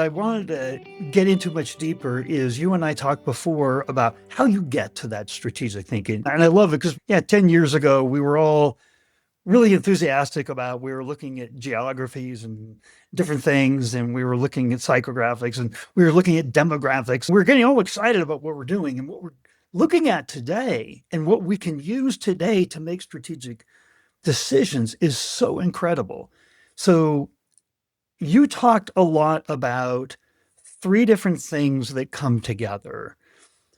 I wanted to get into much deeper is you and I talked before about how you get to that strategic thinking. And I love it because, 10 years ago, we were all really enthusiastic about, we were looking at geographies and different things, and we were looking at psychographics, and we were looking at demographics. We were getting all excited about what we're doing and what we're looking at today and what we can use today to make strategic decisions is so incredible. So you talked a lot about three different things that come together.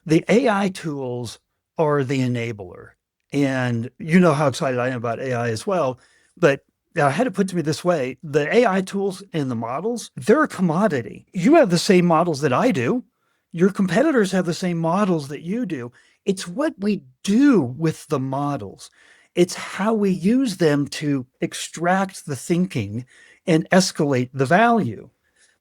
The AI tools are the enabler. And you know how excited I am about AI as well. But I had it put to me this way: the AI tools and the models, they're a commodity. You have the same models that I do. Your competitors have the same models that you do. It's what we do with the models. It's how we use them to extract the thinking and escalate the value.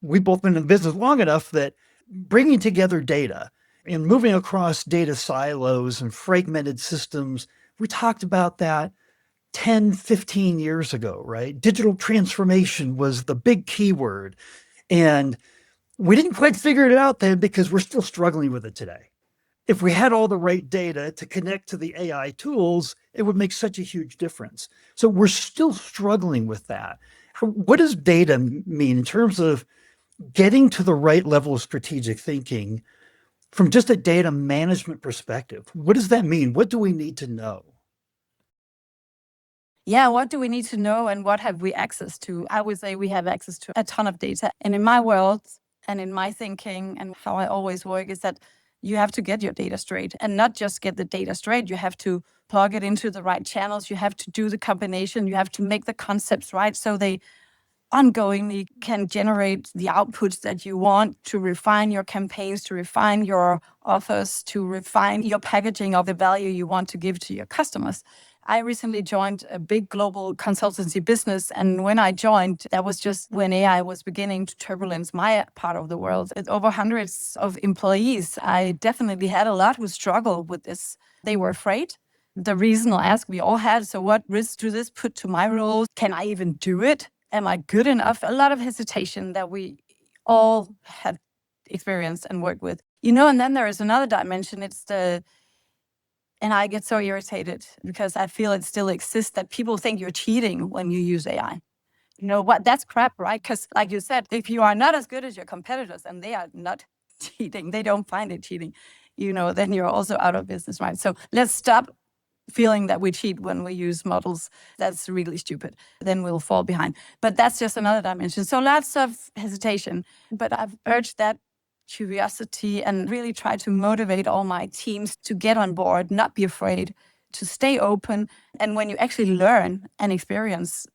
We've both been in business long enough that bringing together data and moving across data silos and fragmented systems, we talked about that 10, 15 years ago, right? Digital transformation was the big keyword. And we didn't quite figure it out then because we're still struggling with it today. If we had all the right data to connect to the AI tools, it would make such a huge difference. So we're still struggling with that. What does data mean in terms of getting to the right level of strategic thinking from just a data management perspective? What does that mean? What do we need to know? Yeah, what do we need to know and what have we access to? I would say we have access to a ton of data. And in my world and in my thinking and how I always work is that you have to get your data straight, and not just get the data straight. You have to plug it into the right channels. You have to do the combination. You have to make the concepts right so they ongoingly can generate the outputs that you want to refine your campaigns, to refine your offers, to refine your packaging of the value you want to give to your customers. I recently joined a big global consultancy business, and when I joined, that was just when AI was beginning to turbulence my part of the world. It's over hundreds of employees. I definitely had a lot who struggled with this. They were afraid. The reasonable ask we all had, so what risk do this put to my role? Can I even do it? Am I good enough? A lot of hesitation that we all have experienced and worked with. And then there is another dimension. And I get so irritated because I feel it still exists, that people think you're cheating when you use AI. You know what? That's crap, right? Because like you said, if you are not as good as your competitors and they are not cheating, they don't find it cheating, then you're also out of business, right? So let's stop feeling that we cheat when we use models. That's really stupid. Then we'll fall behind. But that's just another dimension. So lots of hesitation. But I've urged that curiosity and really try to motivate all my teams to get on board, not be afraid, to stay open. And when you actually learn and experience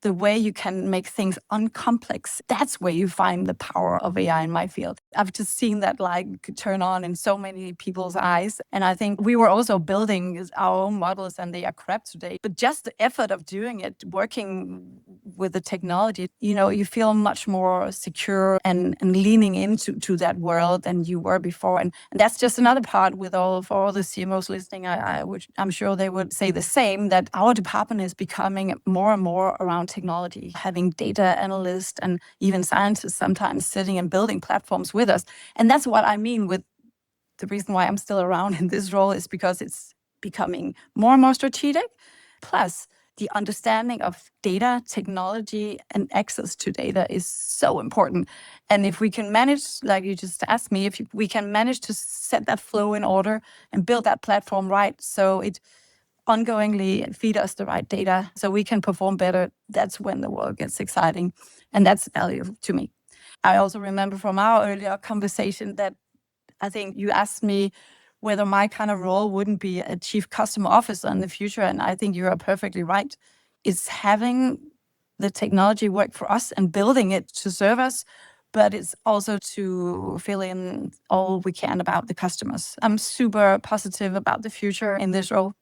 the way you can make things uncomplex, that's where you find the power of AI in my field. I've just seen that light turn on in so many people's eyes. And I think we were also building our own models and they are crap today. But just the effort of doing it, working with the technology, you feel much more secure and leaning into that world than you were before. And that's just another part with all the CMOs listening. I'm sure they would say the same, that our department is becoming more and more around technology, having data analysts and even scientists sometimes sitting and building platforms with us. And that's what I mean with the reason why I'm still around in this role, is because it's becoming more and more strategic. Plus, the understanding of data, technology, and access to data is so important. And if we can manage, like you just asked me, if we can manage to set that flow in order and build that platform right, so it ongoingly feed us the right data so we can perform better, that's when the world gets exciting. And that's valuable to me. I also remember from our earlier conversation that I think you asked me whether my kind of role wouldn't be a chief customer officer in the future. And I think you are perfectly right. It's having the technology work for us and building it to serve us, but it's also to fill in all we can about the customers. I'm super positive about the future in this role.